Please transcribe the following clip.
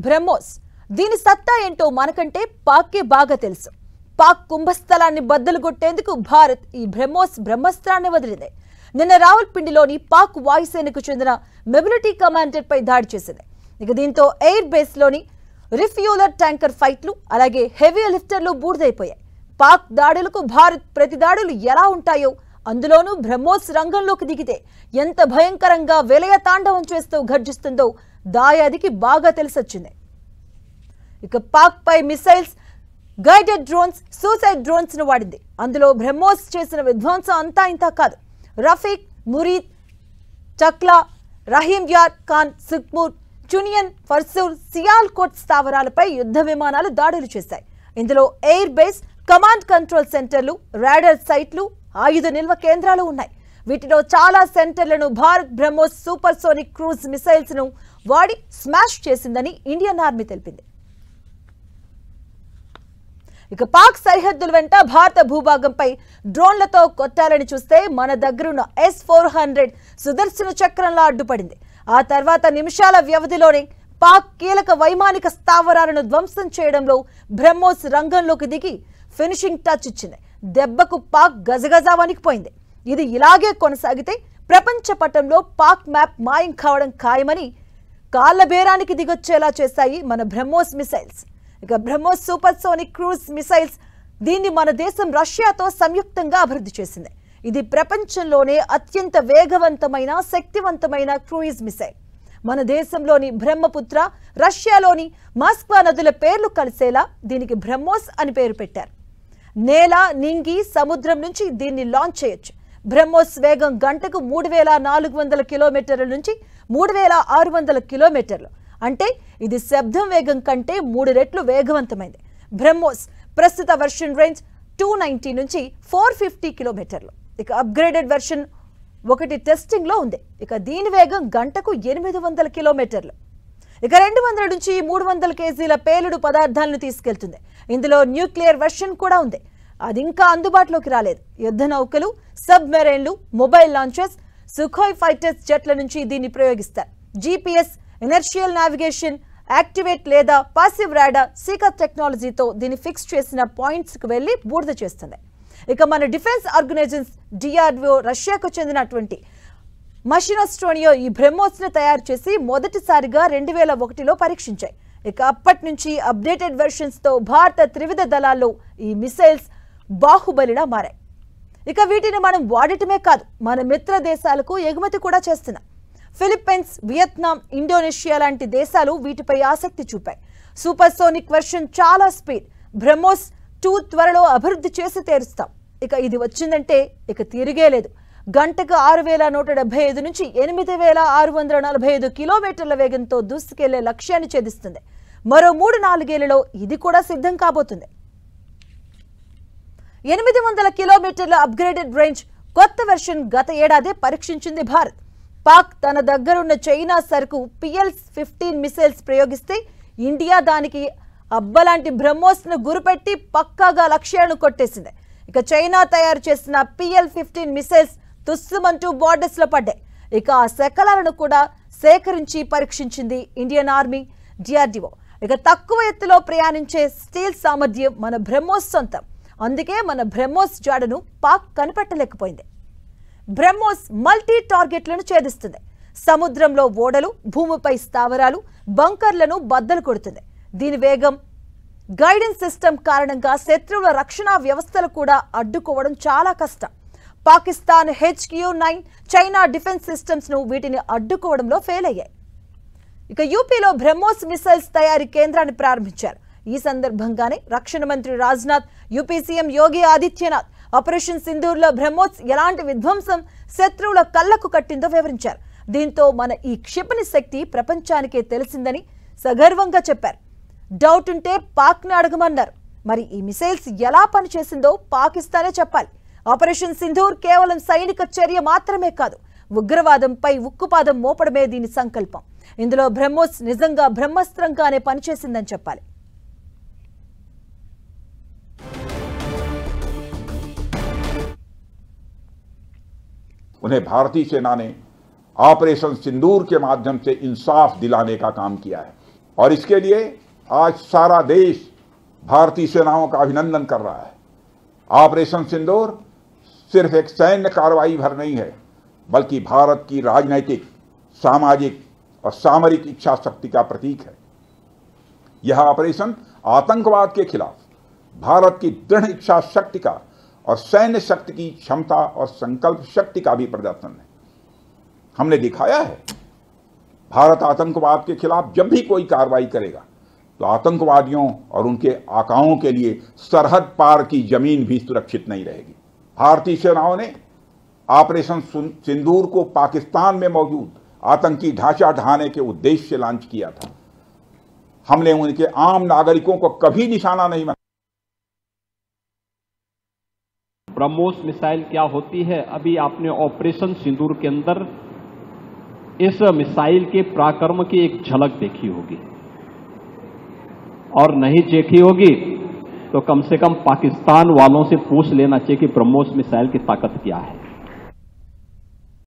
బ్రహ్మోస్. దీని సత్తా ఏంటో మనకంటే పాక్కే బాగా తెలుసు. పాక్ కుంభస్థలాన్ని బద్దలు కొట్టేందుకు భారత్ ఈ బ్రహ్మోస్ బ్రహ్మాస్త్రాన్ని వదిలింది. నిన్న రావల్పిండిలోని పాక్ వాయుసేనకు చెందిన మొబిలిటీ కమాండర్ పై దాడి చేసింది. దీంతో ఎయిర్ బేస్ లోని రిఫ్యూలర్ ట్యాంకర్ ఫైట్లు అలాగే హెవీ లిఫ్టర్లు బూడిదైపోయాయి. పాక్ దాడులకు భారత్ ప్రతి దాడులు ఎలా ఉంటాయో, అందులోనూ బ్రహ్మోస్ రంగంలోకి దిగితే ఎంత భయంకరంగా విలయ తాండవం చేస్తూ గర్జిస్తుందో దాయాదికి బాగా తెలిసొచ్చింది. ఇక పాక్ పై missiles, guided drones, suicide drones ను వాడింది. అందులో బ్రహ్మోస్ చేసిన విధ్వంసం అంతా ఇంతా కాదు. రఫీక్, మురీద్, చక్లా, రహీం యార్ ఖాన్, సుఖ్మూర్, చునియన్, ఫర్సూర్, సియాల్కోట్ స్థావరాలపై యుద్ధ విమానాలు దాడులు చేశాయి. ఇందులో ఎయిర్ బేస్, కమాండ్ కంట్రోల్ సెంటర్లు, రాడార్ సైట్లు, ఆయుధ నిల్వ కేంద్రాలు ఉన్నాయి. వీటిలో చాలా సెంటర్లను Bharat BrahMos supersonic cruise missiles ను వాడి స్మాష్ చేసిందని ఇండియన్ ఆర్మీ తెలిపింది. ఇక పాక్ సరిహద్దుల వెంట భారత భూభాగంపై డ్రోన్లతో కొట్టాలని చూస్తే మన దగ్గరున్న S-400 సుదర్శన చక్రంలా అడ్డుపడింది. ఆ తర్వాత నిమిషాల వ్యవధిలోనే పాక్ కీలక వైమానిక స్థావరాలను ధ్వంసం చేయడంలో బ్రహ్మోస్ రంగంలోకి దిగి ఫినిషింగ్ టచ్ ఇచ్చింది. దెబ్బకు పాక్ గజగజా వణికిపోయింది. ఇది ఇలాగే కొనసాగితే ప్రపంచ పటంలో పాక్ మ్యాప్ మాయం కావడం ఖాయమని కాళ్ల బేరానికి దిగొచ్చేలా చేశాయి మన బ్రహ్మోస్ మిసైల్స్. ఇక BrahMos supersonic cruise missiles, దీన్ని మన దేశం రష్యాతో సంయుక్తంగా అభివృద్ధి చేసింది. ఇది ప్రపంచంలోనే అత్యంత వేగవంతమైన, శక్తివంతమైన క్రూయిజ్ మిసైల్. మన దేశంలోని బ్రహ్మపుత్ర, రష్యాలోని మాస్క్వా నదుల పేర్లు కలిసేలా దీనికి బ్రహ్మోస్ అని పేరు పెట్టారు. నేల, నింగి, సముద్రం నుంచి దీన్ని లాంచ్ చేయొచ్చు. బ్రహ్మోస్ వేగం గంటకు 3400 కిలోమీటర్ల నుంచి 3600 కిలోమీటర్లు. అంటే ఇది శబ్దం వేగం కంటే 3 రెట్లు వేగవంతమైంది. బ్రహ్మోస్ ప్రస్తుత వెర్షన్ రేంజ్ 290 నుంచి 450 కిలోమీటర్లు. ఇక అప్గ్రేడెడ్ వెర్షన్ 1 టెస్టింగ్ లో ఉంది. ఇక దీని వేగం గంటకు 800 కిలోమీటర్లు. ఇక 200 నుంచి 300 కేజీల పేలుడు పదార్థాలను తీసుకెళ్తుంది. ఇందులో న్యూక్లియర్ వెర్షన్ కూడా ఉంది. అది ఇంకా అందుబాటులోకి రాలేదు. యుద్ధ నౌకలు, సబ్ మెరైన్లు, మొబైల్ లాంచర్స్, సుఖోయ్ ఫైటర్స్ జెట్ల నుంచి దీన్ని ప్రయోగిస్తారు. GPS, ఇనర్షియల్ నావిగేషన్, యాక్టివేట్ లేదా పాసివ్ రాడార్, సీకర్ టెక్నాలజీతో దీన్ని ఫిక్స్ చేసిన పాయింట్స్ కు వెళ్లి బూడిద చేస్తుంది. ఇక మన డిఫెన్స్ ఆర్గనైజేషన్స్ DRDO రష్యాకు చెందినటువంటి మషినోస్టోనియో ఈ బ్రహ్మోస్ ను తయారు చేసి మొదటిసారిగా 2001లో పరీక్షించాయి. ఇక అప్పటి నుంచి అప్డేటెడ్ వెర్షన్స్ తో భారత త్రివిధ దళాల్లో ఈ మిసైల్స్ బాహుబలిలా మారాయి. ఇక వీటిని మనం వాడటమే కాదు, మన మిత్ర దేశాలకు ఎగుమతి కూడా చేస్తున్నాం. ఫిలిప్పైన్స్, వియత్నాం, ఇండోనేషియా లాంటి దేశాలు వీటిపై ఆసక్తి చూపాయి. సూపర్ సోనిక్ వెర్షన్ చాలా స్పీడ్. బ్రహ్మోస్ 2 త్వరలో అభివృద్ధి చేసి తీరుస్తాం. ఇక ఇది వచ్చిందంటే ఇక తిరిగే లేదు. గంటకు 6175 నుంచి 8645 కిలోమీటర్ల వేగంతో దూసుకెళ్లే లక్ష్యాన్ని ఛేదిస్తుంది. మరో 3-4 ఏళ్లలో ఇది కూడా సిద్ధం కాబోతుంది. 800 కిలోమీటర్ల అప్గ్రేడెడ్ రేంజ్ కొత్త వెర్షన్ గత ఏడాదే పరీక్షించింది భారత్. పాక్ తన దగ్గరున్న చైనా సరుకు PL-15 మిసైల్స్ ప్రయోగిస్తే ఇండియా దానికి అబ్బలాంటి బ్రహ్మోస్ ను గురిపెట్టి పక్కాగా లక్ష్యాలను కొట్టేసింది. ఇక చైనా తయారు చేసిన PL-15 మిసైల్స్ తుస్సుమంటూ బార్డర్స్ లో పడ్డాయి. ఇక ఆ శకలాలను కూడా సేకరించి పరీక్షించింది ఇండియన్ ఆర్మీ, DRDO. ఇక తక్కువ ఎత్తులో ప్రయాణించే స్టీల్ సామర్థ్యం మన బ్రహ్మోస్ సొంతం. అందుకే మన బ్రహ్మోస్ జాడను పాక్ కనిపెట్టలేకపోయింది. బ్రహ్మోస్ మల్టీ టార్గెట్లను ఛేదిస్తుంది. సముద్రంలో ఓడలు, భూమిపై స్థావరాలు, బంకర్లను బద్దలు కొడుతుంది. దీని వేగం, గైడెన్స్ సిస్టమ్ కారణంగా శత్రువుల రక్షణ వ్యవస్థలు కూడా అడ్డుకోవడం చాలా కష్టం. Pakistan HQ-9, China defence systems ను వీటిని అడ్డుకోవడంలో ఫెయిల్ అయ్యాయి. ఇక యూపీలో బ్రహ్మోస్ మిసైల్స్ తయారీ కేంద్రాన్ని ప్రారంభించారు. ఈ సందర్భంగానే రక్షణ మంత్రి Rajnath, UP CM Yogi Adityanath operation సింధూర్లో BrahMos ఎలాంటి విధ్వంసం శత్రువుల కళ్లకు కట్టిందో వివరించారు. దీంతో మన ఈ క్షిపణి శక్తి ప్రపంచానికే తెలిసిందని సగర్వంగా చెప్పారు. డౌట్ ఉంటే పాక్ని అడగమన్నారు. మరి ఈ మిసైల్స్ ఎలా పనిచేసిందో పాకిస్తానే చెప్పాలి. ఆపరేషన్ సింధూర్ కేవలం సైనిక చర్య మాత్రమే కాదు, ఉగ్రవాదంపై ఉక్కుపాదం మోపడమే దీని సంకల్పం. ఇందులో బ్రహ్మోస్ నిజంగా బ్రహ్మాస్త్రంగానే పనిచేసిందని చెప్పాలి. उन्हें भारतीय सेना ने ऑपरेशन सिंदूर के माध्यम से इंसाफ दिलाने का काम किया है। और इसके लिए आज सारा देश भारतीय सेनाओं का अभिनंदन कर रहा है। ऑपरेशन सिंदूर सिर्फ एक सैन्य कार्रवाई भर नहीं है, बल्कि भारत की राजनैतिक, सामाजिक और सामरिक इच्छा शक्ति का प्रतीक है। यह ऑपरेशन आतंकवाद के खिलाफ भारत की दृढ़ इच्छा शक्ति का और सैन्य शक्ति की क्षमता और संकल्प शक्ति का भी प्रदर्शन है। हमने दिखाया है, भारत आतंकवाद के खिलाफ जब भी कोई कार्रवाई करेगा तो आतंकवादियों और उनके आकाओं के लिए सरहद पार की जमीन भी सुरक्षित नहीं रहेगी। भारतीय सेनाओं ने ऑपरेशन सिंदूर को पाकिस्तान में मौजूद आतंकी ढांचा ढहाने के उद्देश्य से लॉन्च किया था। हमने उनके आम नागरिकों को कभी निशाना नहीं बनाया। ब्रह्मोस मिसाइल क्या होती है, अभी आपने ऑपरेशन सिंदूर के अंदर इस मिसाइल के पराक्रम की एक झलक देखी होगी, और नहीं देखी होगी तो कम से कम पाकिस्तान वालों से पूछ लेना चाहिए कि ब्रह्मोस मिसाइल की ताकत क्या है।